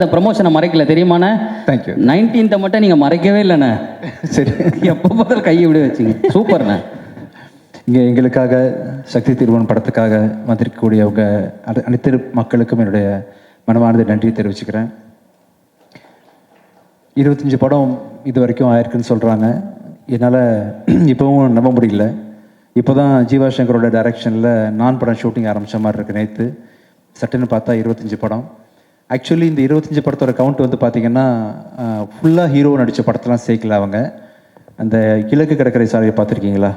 இந்த ப்ரமோஷனை மறைக்கல தெரியுமாண்ணே? Thank you. 19th மட்டும் நீங்கள் மறைக்கவே இல்லைண்ணே. சரி, எப்போ பார்த்தாலும் கையை விட வச்சுங்க. சூப்பர்ண்ணே. இங்கே எங்களுக்காக சக்தி திருவன் படத்துக்காக வந்திருக்கக்கூடியவங்க அனைத்து மக்களுக்கும் என்னுடைய மனமார்ந்த நன்றி தெரிவிச்சுக்கிறேன். 25 படம் இது வரைக்கும் ஆயிருக்குன்னு சொல்கிறாங்க. என்னால் இப்போவும் நம்ப முடியல. இப்போ தான் ஜீவா சங்கரோட டைரக்ஷனில் நான் படம் ஷூட்டிங் ஆரம்பித்த மாதிரி இருக்குது. நேற்று சட்டுன்னு பார்த்தா 25 படம். ஆக்சுவலி இந்த 25 படத்தோட கவுண்ட் வந்து பார்த்திங்கன்னா ஃபுல்லாக ஹீரோ நடித்த படத்தெல்லாம் சேர்க்கல. அவங்க அந்த கிழக்கு கடற்கரை சாலையை பார்த்துருக்கீங்களா?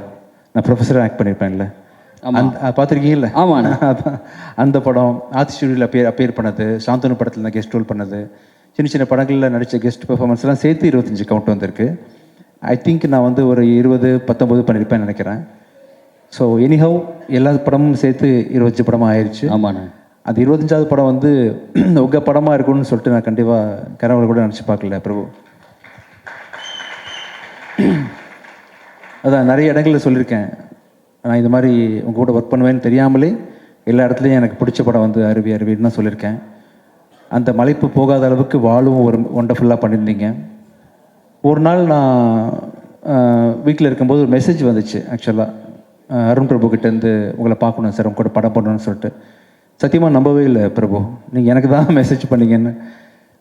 நான் ப்ரொஃபஸராக ஆக்ட் பண்ணியிருப்பேன்ல, பார்த்துருக்கீங்களா? ஆமாம். அதான் அந்த படம். ஆர்த்தி ஸ்டுடியோவில் அப்பேர் பண்ணது, சாந்தனு படத்தில் நான் கெஸ்ட் ரோல் பண்ணது, சின்ன சின்ன படங்களில் நடித்த கெஸ்ட் பெர்ஃபார்மன்ஸ்லாம் சேர்த்து 25 கவுண்ட் வந்திருக்கு. ஐ திங்க் நான் வந்து ஒரு 20-19 பண்ணியிருப்பேன்னு நினைக்கிறேன். ஸோ எனிஹவ் எல்லா படமும் சேர்த்து 25 படமாக ஆயிடுச்சு. ஆமாண்ணே. அது 25வது படம் வந்து உங்கள் படமாக இருக்கும்னு சொல்லிட்டு நான் கண்டிப்பாக கனவுல கூட நினச்சி பார்க்கல பிரபு. அதான் நிறைய இடங்களில் சொல்லியிருக்கேன், நான் இது மாதிரி உங்கள் கூட ஒர்க் பண்ணுவேன்னு தெரியாமலே எல்லா இடத்துலையும் எனக்கு பிடிச்ச படம் வந்து அருவின்னு தான் சொல்லியிருக்கேன். அந்த மலைப்பு போகாத அளவுக்கு வாழும் ஒரு ஒண்டர்ஃபுல்லாக பண்ணியிருந்தீங்க. ஒரு நாள் நான் வீட்டில் இருக்கும்போது ஒரு மெசேஜ் வந்துச்சு. ஆக்சுவலாக அருண் பிரபு கிட்டேருந்து உங்களை பார்க்கணும் சார், உங்க கூட படம் பண்ணணும்னு சொல்லிட்டு. சத்தியமாக நம்பவே இல்லை பிரபு, நீங்கள் எனக்கு தான் மெசேஜ் பண்ணீங்கன்னு.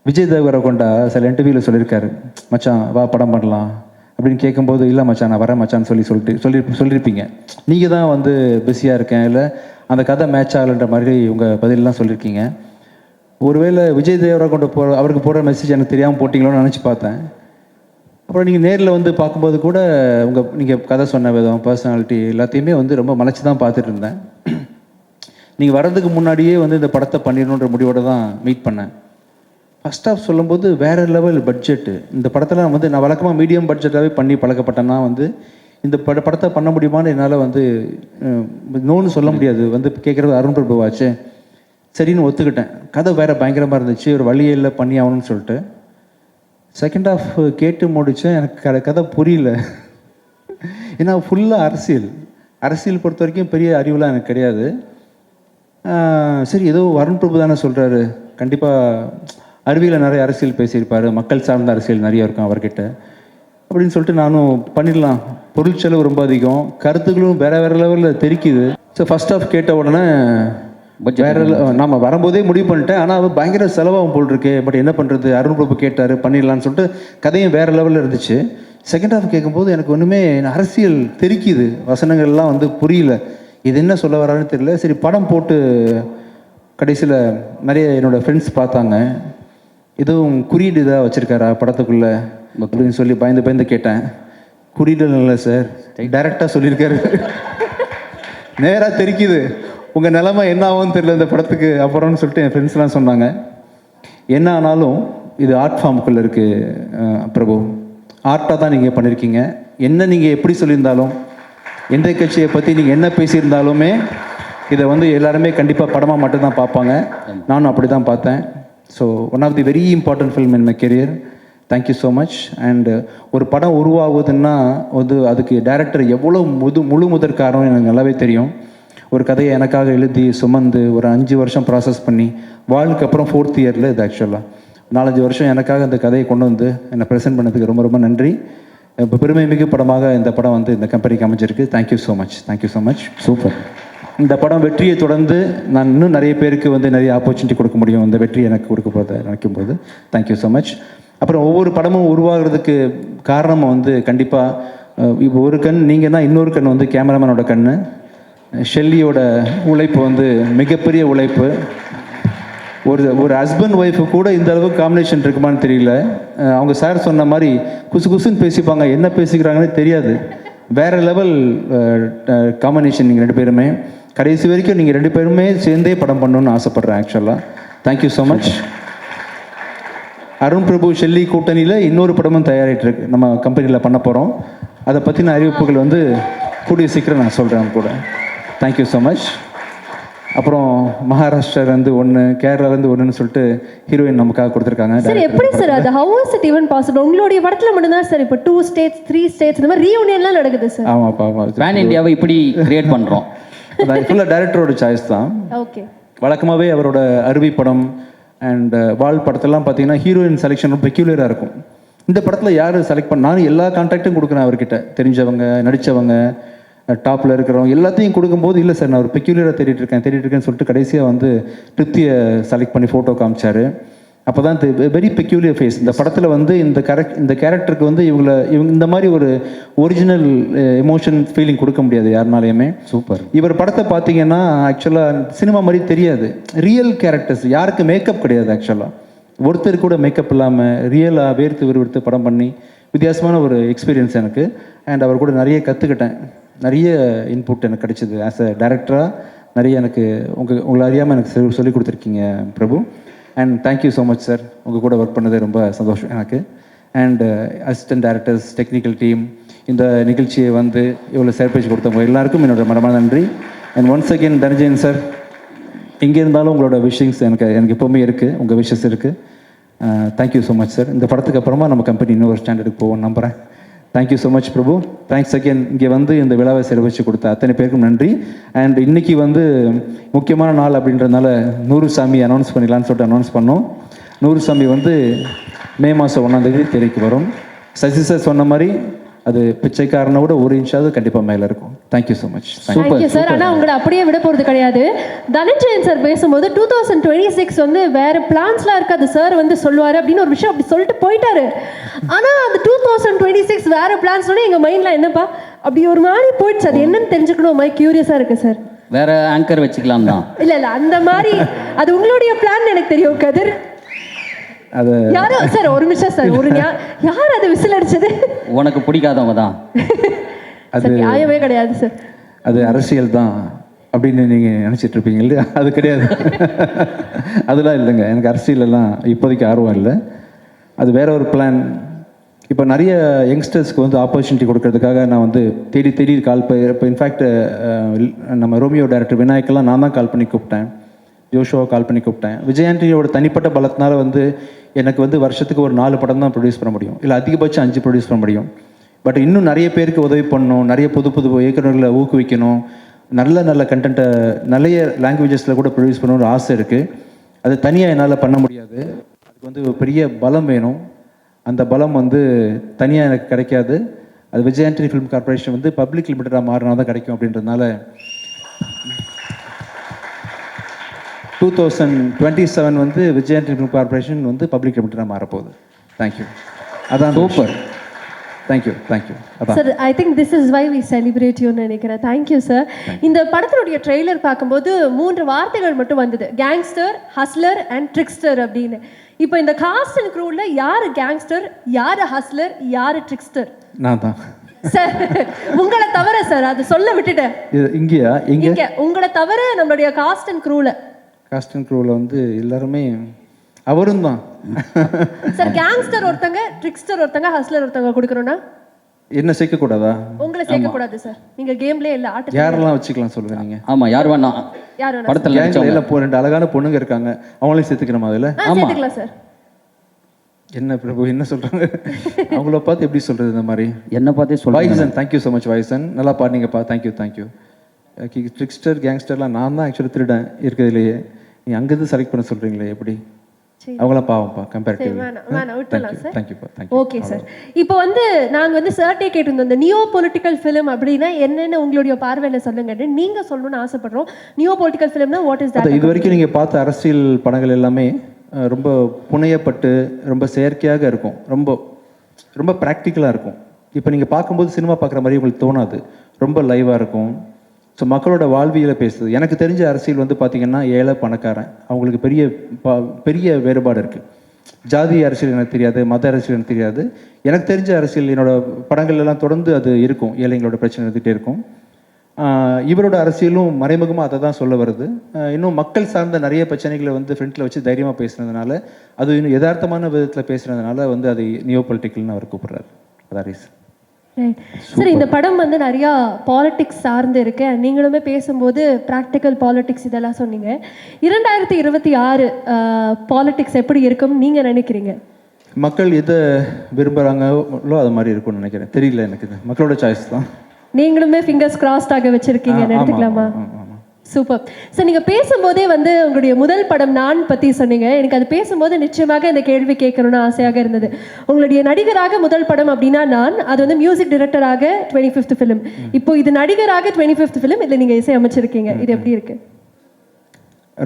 விஜய் தேவரகொண்டா சில இன்டர்வியூவில் சொல்லியிருக்காரு, மச்சான் வா படம் பண்ணலாம் அப்படின்னு கேட்கும்போது, இல்லை மச்சான் நான் வரேன் மச்சான்னு சொல்லியிருப்பீங்க. நீங்கள் தான் வந்து பிஸியாக இருக்கேன், இல்லை அந்த கதை மேட்ச் ஆகலைன்ற மாதிரி உங்கள் பதிலெலாம் சொல்லியிருக்கீங்க. ஒருவேளை விஜய் தேவரகொண்ட அவருக்கு போடுற மெசேஜ் எனக்கு தெரியாமல் போட்டிங்களோன்னு நினச்சி பார்த்தேன். அப்புறம் நீங்கள் நேரில் வந்து பார்க்கும்போது கூட நீங்கள் கதை சொன்ன விதம், பர்சனாலிட்டி எல்லாத்தையுமே வந்து ரொம்ப மலைச்சு தான் பார்த்துட்டு இருந்தேன். நீங்கள் வர்றதுக்கு முன்னாடியே வந்து இந்த படத்தை பண்ணிடணுன்ற முடிவோடு தான் மீட் பண்ணேன். ஃபஸ்ட் ஆஃப் சொல்லும்போது வேறு லெவல் பட்ஜெட்டு. இந்த படத்தில் வந்து நான் வழக்கமாக மீடியம் பட்ஜெட்டாகவே பண்ணி பழக்கப்பட்டேன்னா வந்து இந்த படத்தை பண்ண முடியுமான்னு என்னால் வந்து நோன்னு சொல்ல முடியாது. வந்து கேட்குறது அருண் பிரபுவாச்சு, சரின்னு ஒத்துக்கிட்டேன். கதை வேறு பயங்கரமாக இருந்துச்சு, ஒரு வழியில் பண்ணி ஆகணும்னு சொல்லிட்டு செகண்ட் ஆஃப் கேட்டு முடித்தேன். எனக்கு கதை புரியல. ஏன்னா ஃபுல்லாக அரசியல் பொறுத்த வரைக்கும் பெரிய அறிவுலாம் எனக்கு கிடையாது. சரி ஏதோ அருண் பிரபு தானே சொல்கிறாரு, கண்டிப்பாக அறிவியலில் நிறைய அரசியல் பேசியிருப்பார், மக்கள் சார்ந்த அரசியல் நிறைய இருக்கும் அவர்கிட்ட அப்படின்னு சொல்லிட்டு நானும் பண்ணிடலாம். பொருள் செலவு ரொம்ப அதிகம், கருத்துக்களும் வேறு லெவலில் தெரிக்குது. ஸோ ஃபஸ்ட் ஆஃப் கேட்ட உடனே வேறு நம்ம வரும்போதே முடிவு பண்ணிட்டேன். ஆனால் அது பயங்கர செலவாகும் போல் இருக்கு, பட் என்ன பண்ணுறது, அருண் பிரபு கேட்டார் பண்ணிடலான்னு சொல்லிட்டு கதையும் வேறு லெவலில் இருந்துச்சு. செகண்ட் ஹாஃப் கேட்கும்போது எனக்கு ஒன்றுமே அரசியல் தெரிக்குது, வசனங்கள்லாம் வந்து புரியல, இது என்ன சொல்ல வரான்னு தெரியல. சரி படம் போட்டு கடைசியில் நிறைய என்னோடய ஃப்ரெண்ட்ஸ் பார்த்தாங்க, எதுவும் குறியீடு இதாக வச்சுருக்காரா படத்துக்குள்ளே அப்படின்னு சொல்லி பயந்து கேட்டேன். குறியீடு இல்லை சார், டைரெக்டாக சொல்லியிருக்காரு. நேராக தெரிக்குது, உங்கள் நிலைமை என்ன ஆகும்னு தெரியல இந்த படத்துக்கு அப்புறம்னு சொல்லிட்டு என் ஃப்ரெண்ட்ஸ்லாம் சொன்னாங்க. என்ன ஆனாலும் இது ஆர்ட் ஃபார்முக்குள்ளே இருக்குது பிரபு, ஆர்ட்டாக தான் நீங்கள் பண்ணியிருக்கீங்க. என்ன நீங்கள் எப்படி சொல்லியிருந்தாலும், எந்த கட்சியை பற்றி நீங்கள் என்ன பேசியிருந்தாலுமே இதை வந்து எல்லாருமே கண்டிப்பாக படமாக மட்டும்தான் பார்ப்பாங்க. நானும் அப்படி தான் பார்த்தேன். So one of the very important film in my career. Thank you so much. And ஒரு படம் உருவாகுதுன்னா வந்து அதுக்கு டைரக்டர் எவ்வளோ முழு முதற் காரணம் எனக்கு நல்லாவே தெரியும். ஒரு கதையை எனக்காக எழுதி சுமந்து ஒரு 5 வருஷம் ப்ராசஸ் பண்ணி வாழ்க்கை அப்புறம் 4th இயரில் இது ஆக்சுவலாக 4-5 வருஷம் எனக்காக அந்த கதையை கொண்டு வந்து என்னை ப்ரெசென்ட் பண்ணதுக்கு ரொம்ப ரொம்ப நன்றி. இப்போ பெருமை மிகு படமாக இந்த படம் வந்து இந்த கம்பெனிக்கு அமைஞ்சிருக்கு. Thank you so much, thank you so much. Super. இந்த படம் வெற்றியை தொடர்ந்து நான் இன்னும் நிறைய பேருக்கு வந்து நிறைய ஆப்பர்ச்சுனிட்டி கொடுக்க முடியும், இந்த வெற்றி எனக்கு கொடுக்க போகிறத நினைக்கும் போது தேங்க்யூ ஸோ மச். அப்புறம் ஒவ்வொரு படமும் உருவாகிறதுக்கு காரணம் வந்து கண்டிப்பாக இப்போ ஒரு கண் நீங்கள் தான், இன்னொரு கண் வந்து கேமராமேனோட கண். ஷெல்லியோட உழைப்பு வந்து மிகப்பெரிய உழைப்பு. ஒரு ஹஸ்பண்ட் ஒய்ஃபு கூட இந்த அளவுக்கு காம்பினேஷன் இருக்குமான்னு தெரியல. அவங்க சார் சொன்ன மாதிரி குசுன்னு பேசிப்பாங்க, என்ன பேசிக்கிறாங்கன்னு தெரியாது. வேறு லெவல் காம்பினேஷன் நீங்கள் 2 பேருமே. கடைசி வரைக்கும் நீங்கள் 2 பேருமே சேர்ந்தே படம் பண்ணணுன்னு ஆசைப்பட்றேன் ஆக்சுவலாக. Thank you so much. Arun Prabhu Shelly கூட்டணியில் இன்னொரு படமும் தயாரிட்டு இருக்கு, நம்ம கம்பெனியில் பண்ண போகிறோம். அதை பற்றின அறிவிப்புகள் வந்து கூடிய சீக்கிரம் நான் சொல்கிறேன் கூட. Thank you so much. அப்புறம் மகாராஷ்டிராலேருந்து 1, கேரளாலேருந்து 1ன்னு சொல்லிட்டு ஹீரோயின் நமக்காக கொடுத்துருக்காங்க. சார் எப்படி சார் அது, how is it even possible? உங்களுடைய படத்தில் மட்டும்தான் சார் இப்போ 2 states 3 states இந்த மாதிரி ரீயூனியன்லாம் நடக்குது சார். ஆமாப்பா, ஆமாம். பேன் இந்தியாவை இப்படி கிரியேட் பண்ணுறோம். ஃபுல்லாக டைரக்டரோட சாய்ஸ் தான். ஓகே. வழக்கமாகவே அவரோட அருவி படம் அண்ட் வால் படத்தெல்லாம் பார்த்தீங்கன்னா ஹீரோயின் செலெக்ஷன் ரொம்ப பெக்யூலராக இருக்கும். இந்த படத்தில் யார் செலக்ட் பண்ண, நானும் எல்லா கான்ட்ராக்டும் கொடுக்குறேன் அவர்கிட்ட, தெரிஞ்சவங்க, நடித்தவங்க, டாப்பில் இருக்கிறவங்க எல்லாத்தையும் கொடுக்கும்போது, இல்லை சார் நான் ஒரு பெக்யூலராக தேடிட்டு இருக்கேன்னு சொல்லிட்டு கடைசியாக வந்து திருப்தியை செலக்ட் பண்ணி ஃபோட்டோ காமிச்சார். அப்போ தான் வெரி பெக்யூலியர் ஃபேஸ். இந்த படத்தில் வந்து இந்த கேரக்டருக்கு வந்து இவங்க இந்த மாதிரி ஒரு ஒரிஜினல் எமோஷன் ஃபீலிங் கொடுக்க முடியாது யாருனாலையுமே. சூப்பர். இவர் படத்தை பார்த்தீங்கன்னா ஆக்சுவலாக சினிமா மாதிரி தெரியாது. ரியல் கேரக்டர்ஸ், யாருக்கு மேக்கப் கிடையாது ஆக்சுவலாக. ஒருத்தர் கூட மேக்கப் இல்லாமல் ரியலாக வேர்த்து விறுவிறுத்து படம் பண்ணி வித்தியாசமான ஒரு எக்ஸ்பீரியன்ஸ் எனக்கு. அண்ட் அவர் கூட நிறைய கற்றுக்கிட்டேன், நிறைய இன்புட் எனக்கு கிடைச்சிது. ஆஸ் அ டைரக்டராக நிறைய எனக்கு உங்களை அறியாமல் எனக்கு சொல்லிக் கொடுத்துருக்கீங்க Prabhu. And thank you so much sir, உங்கள் கூட ஒர்க் பண்ணது ரொம்ப சந்தோஷம் எனக்கு. And assistant directors, technical team, இந்த நிகழ்ச்சியை வந்து இவ்வளோ சர்ப்ரைஸ் கொடுத்தவங்க எல்லாருக்கும் என்னோட மனமான நன்றி. And once again Dhananjayan sir, எங்கே இருந்தாலும் உங்களோட விஷயங்ஸ் எனக்கு எப்போவுமே இருக்குது, உங்கள் விஷஸ் இருக்குது. Thank you so much sir. இந்த படத்துக்கு அப்புறமா நம்ம கம்பெனி இன்னொரு ஸ்டாண்டர்டுக்கு போவோம் நம்புகிறேன். தேங்க்யூ ஸோ மச் பிரபு. தேங்க்ஸ் அகெயின் இங்கே வந்து இந்த விழாவை சிறப்பிச்சு கொடுத்த அத்தனை பேருக்கும் நன்றி. அண்ட் இன்றைக்கி வந்து முக்கியமான நாள் அப்படின்றதுனால நூறுசாமி அனௌன்ஸ் பண்ணிடலான்னு சொல்லிட்டு அனௌன்ஸ் பண்ணோம். நூறுசாமி வந்து மே மாதம் 1ஆம் தேதி திரைக்கு வரும். சசி சார் சொன்ன மாதிரி அது பிச்சைக்காரனை விட 1 இன்ச்சாவது கண்டிப்பாக மேலே இருக்கும். Thank you so much. Thank you sir. ஆனால் உங்களை அப்படியே விட போகிறது கிடையாது. தனஞ்சயன் சார் பேசும்போது 2026 வந்து வேறு பிளான்ஸ்லாம் இருக்காது சார் வந்து சொல்லுவார் அப்படின்னு ஒரு விஷயம் அப்படி சொல்லிட்டு போயிட்டாரு. ஆனால் அந்த 2026 வேறு பிளான்ஸ்னோட எங்கள் மைண்டில் என்னப்பா அப்படி ஒரு மாதிரி போயிடுச்சு. அது என்னன்னு தெரிஞ்சுக்கணும் மாதிரி க்யூரியஸாக இருக்குது சார். வேற ஆங்கர் வச்சுக்கலாம் தான். இல்லை அந்த மாதிரி அது உங்களுடைய பிளான் எனக்கு தெரியும் கதிர். அது யாரோ சார் ஒரு நிமிஷம் சார், யார் அது விசில் அடிச்சது? உனக்கு பிடிக்காதவங்க தான். அது நியாயமே கிடையாது சார். அது அரசியல் தான் அப்படின்னு நீங்கள் நினச்சிட்டு இருப்பீங்க இல்லையா? அது கிடையாது. அதெல்லாம் இல்லைங்க, எனக்கு அரசியலெல்லாம் இப்போதைக்கு ஆர்வம் இல்லை. அது வேற ஒரு பிளான். இப்போ நிறைய யங்ஸ்டர்ஸ்க்கு வந்து ஆப்பர்ச்சுனிட்டி கொடுக்கறதுக்காக நான் வந்து தேடி கால் இப்போ இன்ஃபேக்ட் நம்ம ரோமியோ டைரக்டர் விநாயக்கெல்லாம் நான் தான் கால் பண்ணி கூப்பிட்டேன், ஜோஷோவை கால் பண்ணி கூப்பிட்டேன். விஜயாண்டனியோட தனிப்பட்ட பலத்தினால வந்து எனக்கு வந்து வருஷத்துக்கு ஒரு 4 படம் தான் ப்ரொடியூஸ் பண்ண முடியும், இல்லை அதிகபட்சம் 5 ப்ரொடியூஸ் பண்ண முடியும். பட் இன்னும் நிறைய பேருக்கு உதவி பண்ணணும், நிறைய புது இயக்குநர்களை ஊக்குவிக்கணும், நல்ல கண்டென்ட்டை நிறைய லாங்குவேஜஸில் கூட ப்ரொடியூஸ் பண்ணணும்னு ஆசை இருக்குது. அது தனியாக என்னால் பண்ண முடியாது. அதுக்கு வந்து ஒரு பெரிய பலம் வேணும். அந்த பலம் வந்து தனியாக எனக்கு கிடைக்காது. அது விஜயாண்டனி ஃபிலிம் கார்பரேஷன் வந்து பப்ளிக் லிமிட்டடாக மாறினா தான் கிடைக்கும். அப்படின்றதுனால 2027 வந்து விஜயாண்டனி ஃபிலிம் கார்பரேஷன் வந்து பப்ளிக் லிமிட்டடாக மாறப்போகுது. தேங்க்யூ. அதான் super. Thank you. Sir, I think this is why we celebrate யூன்னு நினைக்கிறேன். Thank you sir. இந்த படத்தினுடைய ட்ரெய்லர் பார்க்கும்போது 3 வார்த்தைகள் மட்டும் வந்தது, கேங்ஸ்டர், ஹஸ்லர் அண்ட் ட்ரிக்ஸ்டர் அப்படின்னு. இப்போ இந்த காஸ்ட் அண்ட் க்ரூவில் யார் கேங்ஸ்டர், யார் ஹஸ்லர், யார் ட்ரிக்ஸ்டர்? நான் தான் சார். உங்களை தவிர சார், அது சொல்ல விட்டுட்டேன். இங்கேயா? இங்கே உங்களை தவிர நம்மளுடைய காஸ்ட் அண்ட் க்ரூவில் வந்து எல்லாருமே அவரும் தான் சார். கேங்ஸ்டர் ஒருத்தங்க, ட்ரிக்ஸ்டர் ஒருத்தங்க, ஹஸ்லர் ஒருத்தங்க கொடுக்கணும்னா என்ன சேர்க்கக்கூடாதா? உங்களை சேர்க்கக்கூடாது சார். நீங்க கேம்லேயே இல்லை, ஆட்ட யாரெல்லாம் வச்சுக்கலாம் சொல்லுங்க நீங்கள்? ஆமாம், யார் வேணா. படத்தில் எல்லாம் 2 அழகான பொண்ணுங்க இருக்காங்க, அவங்களையும் சேர்த்துக்கணுமா அதில்? சேர்த்துக்கலாம் சார். என்ன பிரபு என்ன சொல்கிறாங்க? அவங்கள பார்த்து எப்படி சொல்கிறது இந்த மாதிரி? என்ன பார்த்தே சொல்லுங்கள். வாய்சன், தேங்க்யூ ஸோ மச் வாய்சன், நல்லா பாடினீங்கப்பா. தேங்க்யூ. ட்ரிக்ஸ்டர் கேங்ஸ்டர்லாம் நான் தான் ஆக்சுவலி திருடன் இருக்கிறதுலையே. நீ அங்கேருந்து செலக்ட் பண்ண சொல்கிறீங்களே எப்படி? அவங்களாம் பாவம்ப்பா கம்பேரிட்டிவ்லி. Okay sir. இப்போ வந்து நாங்கள் வந்து சார்ட்டே கேட்டிருந்தோம், இந்த நியோ பொலிட்டிக்கல் ஃபிலிம் அப்படின்னா என்னென்ன உங்களுடைய பார்வையில் சொல்லுங்க. நீங்கள் சொல்லணும்னு ஆசைப்படுறோம். நியோ பொலிட்டிக்கல் ஃபிலிம்னா வாட் இஸ் தட்? இது வரைக்கும் நீங்கள் பார்த்த அரசியல் படங்கள் எல்லாமே ரொம்ப புனையப்பட்டு ரொம்ப செயற்கையாக இருக்கும், ரொம்ப ப்ராக்டிக்கலாக இருக்கும். இப்போ நீங்கள் பார்க்கும்போது சினிமா பார்க்குற மாதிரி உங்களுக்கு தோணாது, ரொம்ப லைவாக இருக்கும். ஸோ மக்களோட வாழ்வியலை பேசுது. எனக்கு தெரிஞ்ச அரசியல் வந்து பார்த்திங்கன்னா ஏழை பணக்காரன் அவங்களுக்கு பெரிய வேறுபாடு இருக்குது. ஜாதி அரசியல் எனக்கு தெரியாது, மத அரசியல் எனக்கு தெரியாது. எனக்கு தெரிஞ்ச அரசியல் என்னோட படங்கள் எல்லாம் தொடர்ந்து அது இருக்கும், ஏழைங்களோட பிரச்சனை இருந்துகிட்டே இருக்கும். இவரோட அரசியலும் மறைமுகமாக அதை தான் சொல்ல வருது. இன்னும் மக்கள் சார்ந்த நிறைய பிரச்சனைகளை வந்து ஃப்ரண்ட்டில் வச்சு தைரியமாக பேசுனதுனால, அது இன்னும் யதார்த்தமான விதத்தில் பேசுனதுனால வந்து அது நியோ பொலிட்டிக்கல்னு அவர் கூப்பிட்றாரு. அதான் ரீசன். சார், இந்த படம் வந்து நிறையா பாலிட்டிக்ஸ் சார்ந்து இருக்கு. நீங்களுமே பேசும்போது ப்ராக்டிக்கல் பாலிட்டிக்ஸ் இதெல்லாம் சொன்னீங்க. 2026 பாலிட்டிக்ஸ் எப்படி இருக்கும் நீங்கள் நினைக்கிறீங்க? மக்கள் எதை விரும்புகிறாங்களோ அது மாதிரி இருக்கும்னு நினைக்கிறேன். தெரியல எனக்கு, இது மக்களோட சாய்ஸ் தான். நீங்களுமே ஃபிங்கர்ஸ் கிராஸ்ட் ஆக வச்சிருக்கீங்கன்னு எடுத்துக்கலாமா? Super sir. நீங்கள் பேசும்போதே வந்து உங்களுடைய முதல் படம் நான் பற்றி சொன்னீங்க. எனக்கு அது பேசும்போது நிச்சயமாக இந்த கேள்வி கேட்கணும்னு ஆசையாக இருந்தது. உங்களுடைய நடிகராக முதல் படம் அப்படின்னா நான், அது வந்து மியூசிக் டைரக்டராக 25th ஃபிலிம். இப்போ இது நடிகராக 25th ஃபிலிம், இதில் நீங்கள் இசை அமைச்சிருக்கீங்க. இது எப்படி இருக்கு?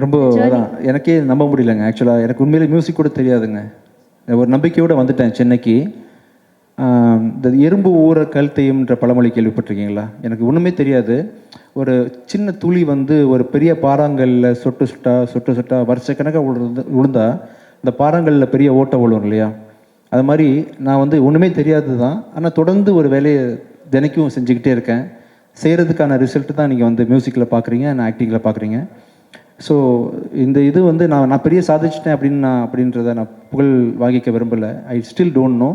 ரொம்ப அதான் எனக்கே நம்ப முடியலங்க. ஆக்சுவலாக எனக்கு உண்மையிலே மியூசிக் கூட தெரியாதுங்க. ஒரு நம்பிக்கையோடு வந்துட்டேன் சென்னைக்கு. இந்த எறும்பு ஊற கழுத்தையும்ன்ற பழமொழி கேள்விப்பட்டிருக்கீங்களா? எனக்கு ஒன்றுமே தெரியாது. ஒரு சின்ன துளி வந்து ஒரு பெரிய பாறாங்கல்ல சொட்டு சொட்டா வருஷக்கணக்காக விழுந்தா இந்த பாறாங்கல்ல பெரிய ஓட்டை விழும் இல்லையா? அது மாதிரி நான் வந்து ஒன்றுமே தெரியாது தான். ஆனால் தொடர்ந்து ஒரு வேலையை தினைக்கும் செஞ்சுக்கிட்டே இருக்கேன். செய்கிறதுக்கான ரிசல்ட் தான் நீங்கள் வந்து மியூசிக்கில் பார்க்குறீங்க, நான் ஆக்டிங்கில் பார்க்குறீங்க. ஸோ இந்த இது வந்து நான் பெரிய சாதிச்சிட்டேன் அப்படின்றத நான் புகழ் வாங்கிக்க விரும்பலை. I still don't know.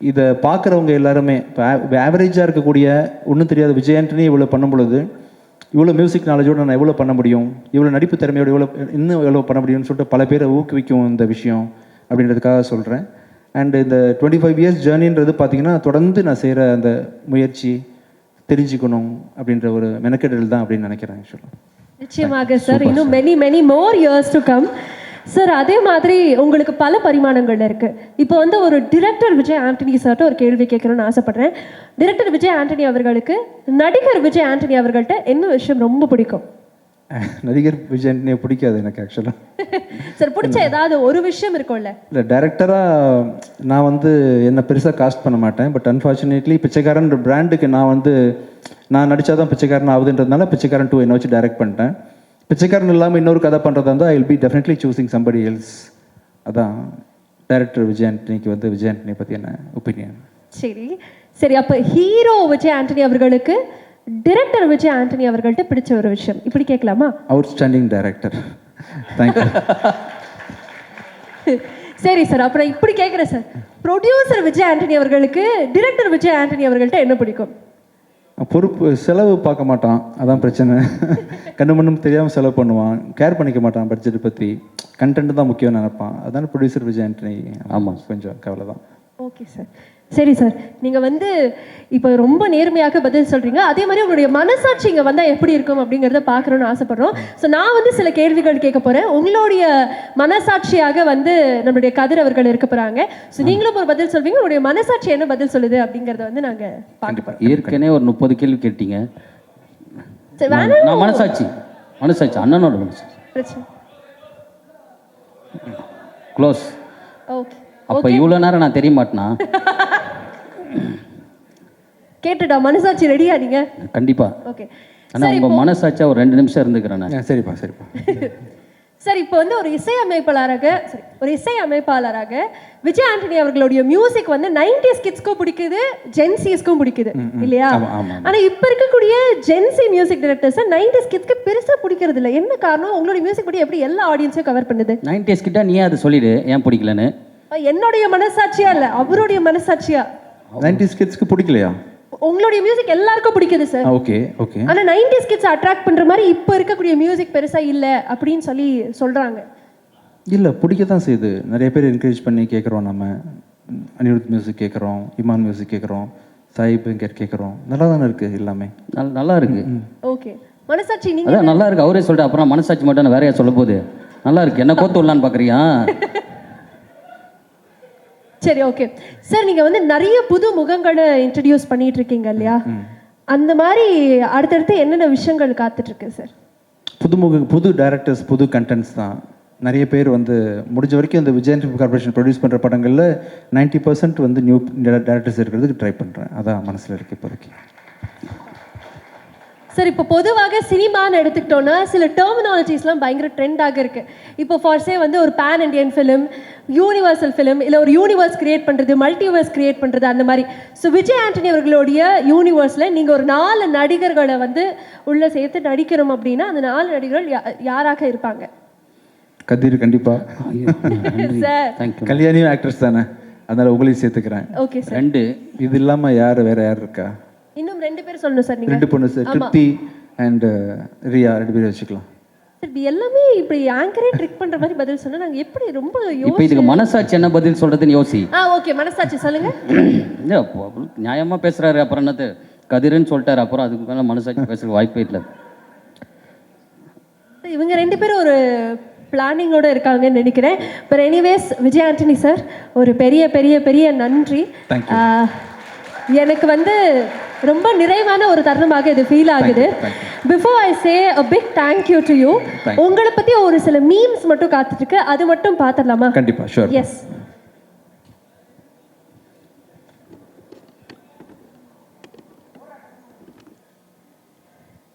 இதை பார்க்குறவங்க எல்லாருமே இப்போ ஆவரேஜாக இருக்கக்கூடிய ஒன்றும் தெரியாத விஜய் ஆண்டனி இவ்வளோ பண்ணும் பொழுது, இவ்வளோ மியூசிக் நாலேஜோடு நான் எவ்வளோ பண்ண முடியும், இவ்வளோ நடிப்பு திறமையோடு இன்னும் எவ்வளோ பண்ண முடியும்னு சொல்லிட்டு பல பேரை ஊக்குவிக்கும் இந்த விஷயம் அப்படின்றதுக்காக சொல்கிறேன். அண்ட் இந்த 25 இயர்ஸ் ஜேர்னின்றது பார்த்திங்கன்னா தொடர்ந்து நான் செய்கிற அந்த முயற்சி, தெரிஞ்சுக்கணும் அப்படின்ற ஒரு மெனக்கெடல் தான் அப்படின்னு நினைக்கிறேன். ஆக்சுவலாக நிச்சயமாக சார், இன்னும் many more years to come sir. அதே மாதிரி உங்களுக்கு பல பரிமாணங்கள் இருக்கு. இப்போ வந்து ஒரு டிரெக்டர் விஜய் ஆண்டனி சார்ட்ட ஒரு கேள்வி கேட்கணும்னு ஆசைப்படுறேன். டிரெக்டர் விஜய் ஆண்டனி அவர்களுக்கு நடிகர் விஜய் ஆண்டனி அவர்கள்ட்ட என்ன விஷயம் ரொம்ப பிடிக்கும்? நடிகர் விஜய் ஆண்டனியை பிடிக்காது எனக்கு ஆக்சுவலாக. சார் பிடிச்ச ஏதாவது ஒரு விஷயம் இருக்கும்ல? இல்லை, டைரக்டராக நான் வந்து என்னை பெருசாக காஸ்ட் பண்ண மாட்டேன். பட் அன்ஃபார்ச்சுனேட்லி பிச்சைக்காரன் பிராண்டுக்கு நான் நடித்தாதான் பிச்சைக்காரன் ஆகுதுன்றதுனால பிச்சைக்காரன் 2 என்னை வச்சு டைரக்ட் பண்ணிட்டேன். பிச்சைக்காரன் இல்லாமல் இன்னொரு கதை பண்ணுறதா இருந்தால் I will be definitely choosing somebody else. அதான் டைரக்டர் விஜய் ஆண்டனிக்கு வந்து விஜய் ஆண்டனி பற்றி என்ன ஒப்பீனியன். சரி அப்போ ஹீரோ விஜய் ஆண்டனி அவர்களுக்கு டிரெக்டர் விஜய் ஆண்டனி அவர்கள்ட்ட பிடிச்ச ஒரு விஷயம் இப்படி கேட்கலாமா? Outstanding director. தேங்க்யூ. சரி சார், அப்புறம் இப்படி கேட்குறேன் சார். ப்ரொடியூசர் விஜய் ஆண்டனி அவர்களுக்கு டிரெக்டர் விஜய் ஆண்டனி அவர்கள்ட்ட என்ன பிடிக்கும்? பொறுப்பு, செலவு பார்க்க மாட்டான், அதான் பிரச்சனை. கண்ணு மண்ணும் தெரியாமல் செலவு பண்ணுவான், கேர் பண்ணிக்க மாட்டான் பட்ஜெட் பற்றி. கண்டென்ட் தான் முக்கியம் நினைப்பான். அதான் ப்ரொடியூசர் விஜய் ஆண்டனி. ஆமாம், கொஞ்சம் கவலை தான். Okay sir. சரி சார், நீங்கள் வந்து இப்போ ரொம்ப நேர்மையாக பதில் சொல்கிறீங்க. அதே மாதிரி உங்களுடைய மனசாட்சி இங்கே வந்தால் எப்படி இருக்கும் அப்படிங்கிறத பார்க்கணுன்னு ஆசைப்படுறோம். ஸோ நான் வந்து சில கேள்விகள் கேட்க போகிறேன். உங்களுடைய மனசாட்சியாக வந்து நம்மளுடைய கதிர் அவர்கள் இருக்க போகிறாங்க. ஸோ நீங்களும் ஒரு பதில் சொல்வீங்க, உங்களுடைய மனசாட்சி என்ன பதில் சொல்லுது அப்படிங்கிறத வந்து நாங்கள் பார்க்க போகிறோம். ஏற்கனவே ஒரு 30 கேள்வி கேட்டீங்க. நான் மனசாட்சி அண்ணனோட மனசாட்சி பிரச்சனை க்ளோஸ். ஓகே, அப்போ இவ்வளோ நேரம் நான் தெரிய மாட்டேனா? கேட்டுடா, மனசாட்சி ரெடியா நீங்க? கண்டிப்பா. ஓகே, ஆனா உங்க மனசாட்சியா ஒரு 2 நிமிஷம் இருந்துக்கிறேன் நான். சரிப்பா. சார், இப்போ வந்து ஒரு இசையமைப்பாளராக விஜய் ஆண்டனி அவர்களுடைய மியூசிக் வந்து 90s கிட்ஸ்க்கும் பிடிக்குது, ஜென்சிஸ்க்கும் பிடிக்குது இல்லையா? ஆனா இப்ப இருக்கக்கூடிய ஜென்சி மியூசிக் டைரக்டர்ஸ் 90s கிட்ஸ்க்கு பெருசா பிடிக்கிறது இல்லை. என்ன காரணம்? உங்களுடைய மியூசிக் படி எப்படி எல்லா ஆடியன்ஸையும் கவர் பண்ணுது? 90s கிட்ட நீ அதை சொல்லிடு, ஏன் பிடிக்கலன்னு. என்னுடைய மனசாட்சியா இல்ல, அவருடைய மனசாட்சியா? 90s கிட்ஸ்க்கு பிடிக்கலையா? உங்களுடைய மியூசிக் எல்லாருக்கும் பிடிக்குது சார். ஓகே. ஆனா 90s கிட்ஸ் அட்ராக்ட் பண்ற மாதிரி இப்ப இருக்கக்கூடிய மியூசிக் பெருசா இல்ல அப்படின்னு சொல்றாங்க. இல்ல, பிடிக்க தான் செய்யுது. நிறைய பேர் என்கரேஜ் பண்ணி கேட்குறோம். நம்ம அனிருத் மியூசிக் கேட்குறோம், இமான் மியூசிக் கேட்குறோம், சாயிப் கேட்குறோம். நல்லா தானே இருக்கு, எல்லாமே நல்லா இருக்கு. ஓகே, மனசாட்சி நீங்க அதான் நல்லா இருக்கு. அவரே சொல்லிட்டு அப்புறம் மனசாட்சி மட்டும் நான் வேறையா சொல்ல போகுது. நல்லா இருக்கு, என்ன கோத்து விடலான்னு பாக்குறியா? சரி, ஓகே சார். நீங்க வந்து நிறைய புது முகங்களை இன்ட்ரடியூஸ் பண்ணிட்டு இருக்கீங்க இல்லையா? அந்த மாதிரி அடுத்தடுத்து என்னென்ன விஷயங்கள் காத்துட்டு இருக்கு சார்? புது டைரக்டர்ஸ், புது கண்டென்ட்ஸ் தான். நிறைய பேர் வந்து முடிஞ்ச வரைக்கும் இந்த விஜய் கார்பரேஷன் ப்ரொடியூஸ் பண்ணுற படங்களில் 90% வந்து நியூ டைரக்டர்ஸ் இருக்கிறதுக்கு ட்ரை பண்ணுறேன். அதான் மனசில் இருக்கு இப்போதைக்கு. சார், இப்போ பொதுவாக சினிமான்னு எடுத்துக்கிட்டோன்னா சில டெர்மினாலஜிஸ்லாம் பயங்கர ட்ரெண்டாக இருக்குது. இப்போ ஃபார்ஸே வந்து ஒரு pan Indian film, universal film, இல்லை ஒரு யூனிவர்ஸ் கிரியேட் பண்ணுறது, மல்டிவர்ஸ் கிரியேட் பண்ணுறது, அந்த மாதிரி. ஸோ விஜய் ஆண்டனி அவர்களுடைய யூனிவர்ஸில் நீங்கள் ஒரு 4 நடிகர்களை வந்து உள்ளே சேர்த்து நடிக்கணும் அப்படின்னா அந்த 4 நடிகர்கள் யாராக இருப்பாங்க? கதிர் கண்டிப்பாக. கல்யாணியும் ஆக்ட்ரஸ் தானே, அதனால் உங்களையும் சேர்த்துக்கிறேன். Okay sir. 2 இது இல்லாமல் வேற யார் இருக்கா? இன்னும் 2 பேர் சொல்லணும் சார். நீங்கள் 2 பொண்ணு சார், திருப்தி அண்ட் ரியா, 2 பேர் வச்சுக்கலாம். சார், எல்லாமே இப்படி ஆங்கரே ட்ரிக் பண்ற மாதிரி பதில் சொன்னா நாங்க எப்படி ரொம்ப இப்போ இதுக்கு மனசாட்சி என்ன பதில் சொல்றதுன்னு யோசி. ஓகே, மனசாட்சி சொல்லுங்க. நியாயமா பேசுறாரு, அப்புறம் என்னது கதிர்னு சொல்லிட்டாரு, அப்புறம் அதுக்கு மேல மனசாட்சி பேசுறதுக்கு வாய்ப்பே இல்லை. இவங்க ரெண்டு பேரும் ஒரு பிளானிங்கோட இருக்காங்கன்னு நினைக்கிறேன். But anyways Vijay Antony sir ஒரு பெரிய பெரிய பெரிய நன்றி. Thank you. எனக்கு வந்து ரொம்ப நிறைவான ஒரு தருணமாக இது ஃபீல் ஆகுது. Before I say a big thank you to you. உங்களை பத்தி ஒரு சில மீம்ஸ் மட்டும் காத்துட்டு இருக்கு, அது மட்டும் பார்த்துடலாமா? கண்டிப்பா, ஷூர். எஸ்.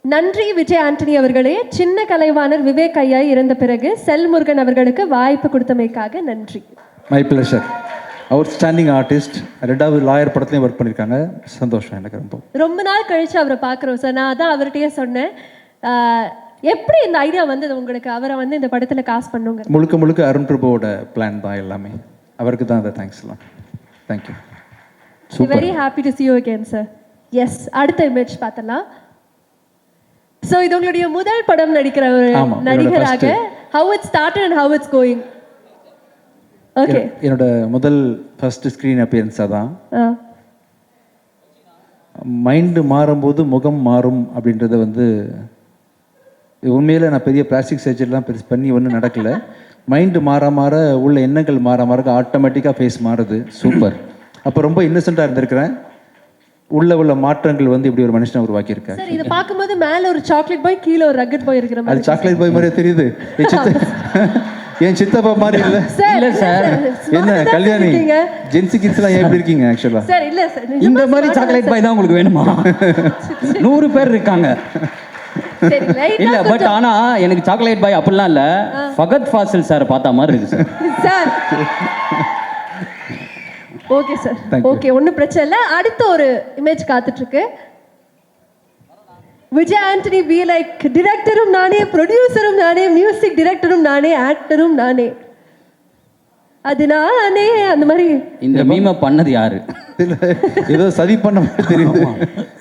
நன்றி விஜய் ஆண்டனி அவர்களே. சின்ன கலைவாணர் விவேக் ஐயா இறந்த பிறகு செல்முருகன் அவர்களுக்கு வாய்ப்பு கொடுத்தமைக்காக நன்றி. My pleasure. Outstanding artist. 2வது லாயர் படத்துலையும் ஒர்க் பண்ணியிருக்காங்க. சந்தோஷம் எனக்கு ரொம்ப நாள் கழிச்சு அவரை பார்க்குறோம் சார். நான் அதான் அவர்கிட்டயே சொன்னேன், எப்படி இந்த ஐடியா வந்தது உங்களுக்கு அவரை வந்து இந்த படத்தில் காஸ்ட் பண்ணுங்க? முழுக்க முழுக்க அருண் பிரபுவோட பிளான் தான் எல்லாமே. அவருக்கு தான் அந்த தேங்க்ஸ்லாம். Thank you. Very happy to see you again sir. Yes, அடுத்த இமேஜ் பார்த்தலாம். ஸோ இது உங்களுடைய முதல் படம் நடிக்கிற ஒரு நடிகராக, how it started and how it's going? Okay, என்னோட முதல் ஃபர்ஸ்ட் ஸ்க்ரீன் அப்பியரன்ஸாக தான். மைண்டு மாறும்போது முகம் மாறும் அப்படின்றத வந்து உண்மையில் நான் பெரிய பிளாஸ்டிக் சர்ஜரிலாம் பெருசு பண்ணி ஒன்றும் நடக்கலை. மைண்டு மாற மாற உள்ள எண்ணங்கள் மாற மாற ஆட்டோமேட்டிக்காக ஃபேஸ் மாறுது. சூப்பர். அப்போ ரொம்ப இன்னசென்ட்டாக இருந்திருக்கிறேன். உள்ள மாற்றங்கள் வந்து இப்படி ஒரு மனுஷனை உருவாக்கியிருக்கேன். சார் இத பாக்கும்போது மேல ஒரு சாக்லேட் பாய், கீழ ஒரு ரக்கட் பாய் இருக்கிற மாதிரி. அது சாக்லேட் பாய் மாதிரியே தெரியுது. என் சித்தப்பா மாதிரி இல்ல. இல்ல சார், என்ன கல்யாணி ஜென்சி கிட்ஸ்லாம் ஏன் இப்படி இருக்கீங்க ஆக்சுவலா? சார் இல்ல சார், இந்த மாதிரி சாக்லேட் பாய் தான் உங்களுக்கு வேணுமா? 100 பேர் இருக்காங்க. இல்ல பட் ஆனா எனக்கு சாக்லேட் பாய் அப்படிலாம் இல்ல, ஃபகத் ஃபாசில் சார் பார்த்த மாதிரி இருக்கு sir. Sir okay sir, okay, ஒன்றும் பிரச்சனை இல்லை. அடுத்த ஒரு இமேஜ் காத்துட்டு இருக்கு. விஜய் ஆண்டனி பி லைக் டிரெக்டரும் நானே, ப்ரொடியூசரும் நானே, மியூசிக் டிரெக்டரும் நானே, ஆக்டரும் நானே, அது நானே. அந்த மாதிரி இந்த மீமை பண்ணது யாரு? ஏதோ சதி பண்ண மாதிரி தெரியுது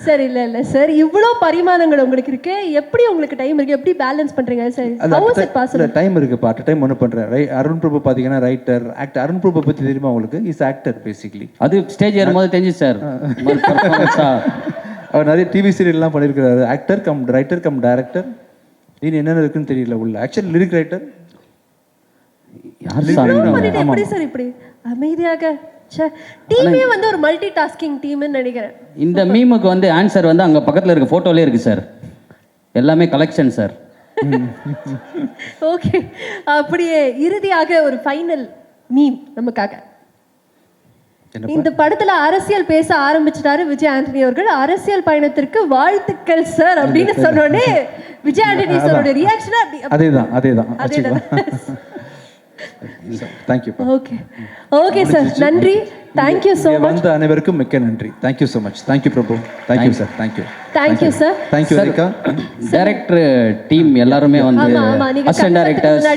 சார். இல்ல இல்ல சார், இவ்வளோ பரிமாணங்கள் உங்களுக்கு இருக்கு, எப்படி உங்களுக்கு டைம் இருக்கு, எப்படி பேலன்ஸ் பண்றீங்க sir? How is it possible? Time இருக்கு, பார்ட் டைம் ஒன்று பண்றேன். அருண் பிரபு பாத்தீங்கன்னா ரைட்டர், ஆக்டர். அருண் பிரபு பத்தி தெரியுமா உங்களுக்கு? Is actor basically. அது ஸ்டேஜ் ஏறும்போது தெரிஞ்சு சார். அவர் நிறைய டிவி சீரியல்லாம் பண்ணியிருக்கிறாரு. Actor come writer cum director. இது என்னென்ன இருக்குன்னு தெரியல உள்ள. Actually lyric writer. எப்படி சார் இப்படி அமைதியாக? டீமே வந்து ஒரு மல்டி டாஸ்கிங் டீம்னு நினைக்கிறேன். இந்த மீமுக்கு வந்து ஆன்சர் வந்து அங்க பக்கத்துல இருக்க போட்டோலயே இருக்கு சார். எல்லாமே கலெக்ஷன் சார். ஓகே, அப்படியே இறுதியாக ஒரு ஃபைனல் மீம் நமக்காக. இந்த படத்துல அரசியல் பேச ஆரம்பிச்சிட்டாரு விஜய் ஆண்டனி அவர்கள். அரசியல் பயணத்திற்கு வாழ்த்துக்கள் சார் அப்படின்னு சொன்னோடனே விஜய் ஆண்டனி சாரோட ரியாக்ஷன் அதேதான். Thank you. Okay sir, நன்றி. Thank you so much. வந்த அனைவருக்கும் மிக்க நன்றி. Thank you so much. Thank you Prabhu. Thank you sir. Thank you sir. Thank you Rekha. Director team எல்லாரும் வந்து அசிஸ்டன்ட் டைரக்டர்ஸ்,